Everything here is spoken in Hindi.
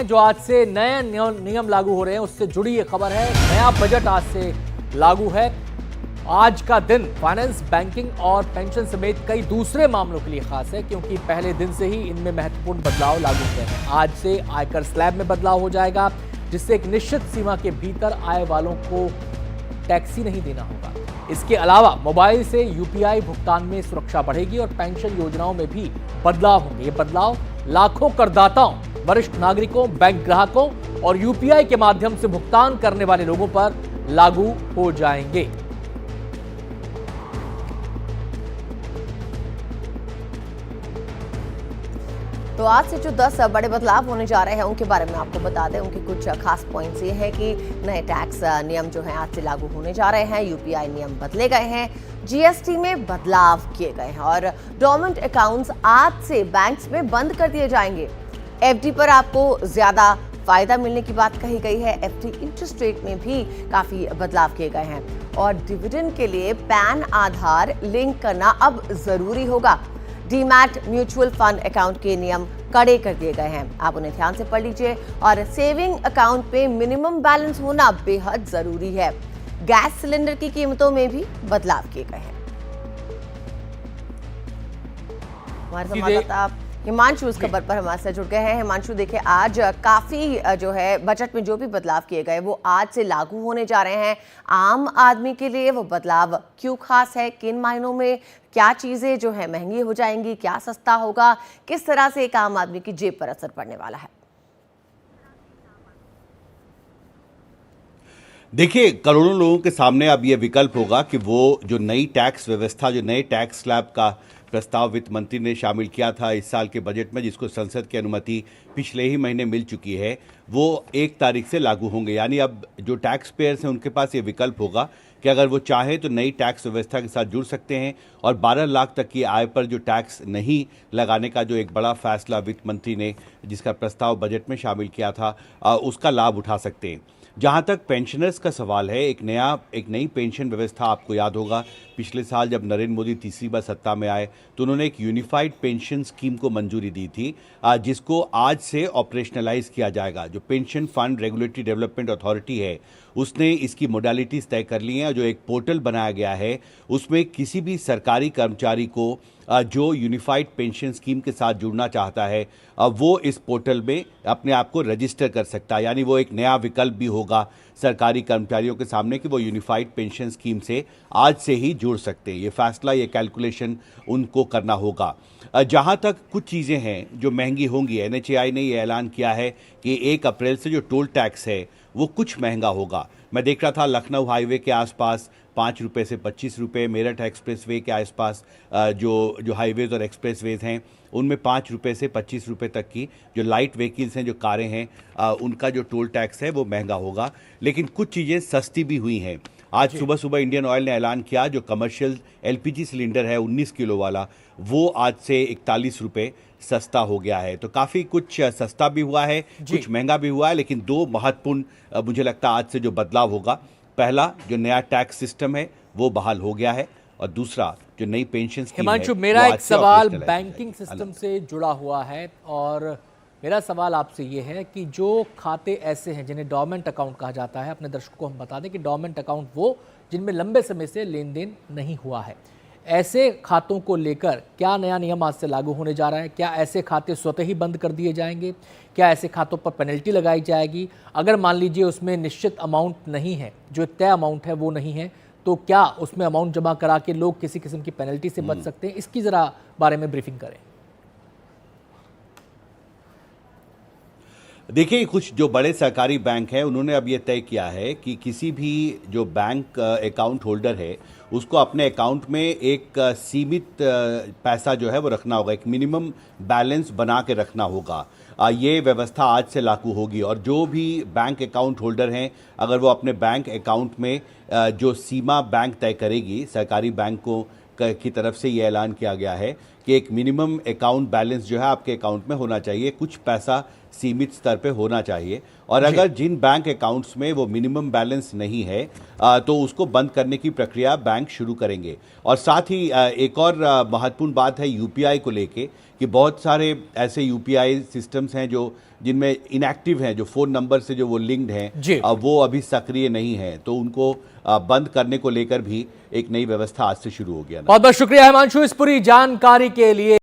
जो आज से नए नियम लागू हो रहे हैं उससे जुड़ी ये खबर है। नया बजट आज से लागू है। आज का दिन फाइनेंस, बैंकिंग और पेंशन समेत कई दूसरे मामलों के लिए खास है, क्योंकि पहले दिन से ही इनमें महत्वपूर्ण बदलाव लागू हुए हैं। आज से आयकर स्लैब में बदलाव हो जाएगा, जिससे एक निश्चित सीमा के भीतर आय वालों को टैक्स ही नहीं देना होगा। इसके अलावा मोबाइल से यूपीआई भुगतान में सुरक्षा बढ़ेगी और पेंशन योजनाओं में भी बदलाव होंगे। ये बदलाव लाखों करदाताओं, वरिष्ठ नागरिकों, बैंक ग्राहकों और यूपीआई के माध्यम से भुगतान करने वाले लोगों पर लागू हो जाएंगे। तो आज से जो 10 बड़े बदलाव होने जा रहे हैं उनके बारे में आपको बता दें। उनके कुछ खास पॉइंट्स ये हैं कि नए टैक्स नियम जो हैं आज से लागू होने जा रहे हैं, यूपीआई नियम बदले गए हैं, जीएसटी में बदलाव किए गए हैं और डोरमेंट अकाउंट्स आज से बैंक्स में बंद कर दिए जाएंगे। एफडी पर आपको ज्यादा फायदा मिलने की बात कही गई है। एफडी इंटरेस्ट रेट में भी काफी बदलाव किए गए हैं और डिविडेंड के लिए पैन आधार लिंक करना अब जरूरी होगा। डीमैट म्यूचुअल फंड अकाउंट के नियम कड़े कर दिए गए हैं, आप उन्हें ध्यान से पढ़ लीजिए। और सेविंग अकाउंट पे मिनिमम बैलेंस होना बेहद जरूरी है। गैस सिलेंडर की कीमतों में भी बदलाव किए गए हैं। हमारे संवाददाता हिमांशु इस खबर पर हमारे साथ जुड़ गए हैं। हिमांशु, देखिए आज काफी जो है बजट में जो भी बदलाव किए गए वो आज से लागू होने जा रहे हैं। आम आदमी के लिए वो बदलाव क्यों खास है? किन मायनों में क्या चीजें जो है महंगी हो जाएंगी, क्या सस्ता होगा, किस तरह से एक आम आदमी की जेब पर असर पड़ने वाला है? देखिए, करोड़ों लोगों के सामने अब यह विकल्प होगा कि वो जो नई टैक्स व्यवस्था, जो नए टैक्स स्लैब का प्रस्ताव वित्त मंत्री ने शामिल किया था इस साल के बजट में, जिसको संसद की अनुमति पिछले ही महीने मिल चुकी है, वो 1 तारीख से लागू होंगे। यानी अब जो टैक्स पेयर्स हैं उनके पास ये विकल्प होगा कि अगर वो चाहे तो नई टैक्स व्यवस्था के साथ जुड़ सकते हैं और 12 लाख तक की आय पर जो टैक्स नहीं लगाने का जो एक बड़ा फैसला वित्त मंत्री ने, जिसका प्रस्ताव बजट में शामिल किया था, उसका लाभ उठा सकते हैं। जहां तक पेंशनर्स का सवाल है, एक नई पेंशन व्यवस्था, आपको याद होगा पिछले साल जब नरेंद्र मोदी तीसरी बार सत्ता में आए तो उन्होंने एक यूनिफाइड पेंशन स्कीम को मंजूरी दी थी, जिसको आज से ऑपरेशनलाइज किया जाएगा। जो pension fund regulatory development authority है उसने इसकी मोडालिटीज तय कर ली हैं। जो एक पोर्टल बनाया गया है उसमें किसी भी सरकारी कर्मचारी को जो यूनिफाइड पेंशन स्कीम के साथ जुड़ना चाहता है वो इस पोर्टल में अपने आप को रजिस्टर कर सकता है। यानी वो एक नया विकल्प भी होगा सरकारी कर्मचारियों के सामने कि वो यूनिफाइड पेंशन स्कीम से आज से ही जुड़ सकते हैं। ये फैसला, ये कैलकुलेशन उनको करना होगा। जहां तक कुछ चीज़ें हैं जो महंगी होंगी, एनएचएआई ने ये ऐलान किया है कि 1 अप्रैल से जो टोल टैक्स है वो कुछ महंगा होगा। मैं देख रहा था लखनऊ हाईवे के आसपास 5 रुपये से 25 रुपये, मेरठ एक्सप्रेसवे के आसपास जो हाईवेज और एक्सप्रेसवेज हैं उनमें 5 रुपये से 25 रुपये तक की जो लाइट व्हीकल्स हैं, जो कारें हैं, उनका जो टोल टैक्स है वो महंगा होगा। लेकिन कुछ चीज़ें सस्ती भी हुई हैं। आज सुबह सुबह इंडियन ऑयल ने ऐलान किया जो कमर्शियल एलपीजी सिलेंडर है 19 किलो वाला, वो आज से 41 रुपये सस्ता हो गया है। तो काफ़ी कुछ सस्ता भी हुआ है, कुछ महंगा भी हुआ है। लेकिन 2 महत्वपूर्ण मुझे लगता है आज से जो बदलाव होगा, पहला जो नया टैक्स सिस्टम है वो बहाल हो गया है और दूसरा जो नई पेंशन स्कीम है। हिमांशु, मेरा एक सवाल बैंकिंग सिस्टम से जुड़ा हुआ है और मेरा सवाल आपसे ये है कि जो खाते ऐसे हैं जिन्हें डोरमेंट अकाउंट कहा जाता है, अपने दर्शकों को हम बता दें कि डोरमेंट अकाउंट वो जिनमें लंबे समय से लेन देन नहीं हुआ है, ऐसे खातों को लेकर क्या नया नियम आज से लागू होने जा रहा है? क्या ऐसे खाते स्वतः ही बंद कर दिए जाएंगे? क्या ऐसे खातों पर पेनल्टी लगाई जाएगी? अगर मान लीजिए उसमें निश्चित अमाउंट नहीं है, जो तय अमाउंट है वो नहीं है, तो क्या उसमें अमाउंट जमा करा के लोग किसी किस्म की पेनल्टी से बच सकते हैं? इसकी ज़रा बारे में ब्रीफिंग करें। देखिए, कुछ जो बड़े सरकारी बैंक हैं उन्होंने अब ये तय किया है कि किसी भी जो बैंक अकाउंट होल्डर है उसको अपने अकाउंट में एक सीमित पैसा जो है वो रखना होगा, एक मिनिमम बैलेंस बना के रखना होगा। ये व्यवस्था आज से लागू होगी और जो भी बैंक अकाउंट होल्डर हैं, अगर वो अपने बैंक अकाउंट में जो सीमा बैंक तय करेगी, सरकारी बैंकों की तरफ से ये ऐलान किया गया है कि एक मिनिमम अकाउंट बैलेंस जो है आपके अकाउंट में होना चाहिए, कुछ पैसा सीमित स्तर पे होना चाहिए। और अगर जिन बैंक अकाउंट्स में वो मिनिमम बैलेंस नहीं है तो उसको बंद करने की प्रक्रिया बैंक शुरू करेंगे। और साथ ही एक और महत्वपूर्ण बात है यूपीआई को लेके कि बहुत सारे ऐसे यूपीआई सिस्टम्स हैं जो जिनमें इनएक्टिव हैं, जो फ़ोन नंबर से जो वो लिंक्ड जी। हैं, वो अभी सक्रिय नहीं हैं, तो उनको बंद करने को लेकर भी एक नई व्यवस्था आज से शुरू हो गया। बहुत बहुत शुक्रिया हिमांशु इस पूरी जानकारी के लिए।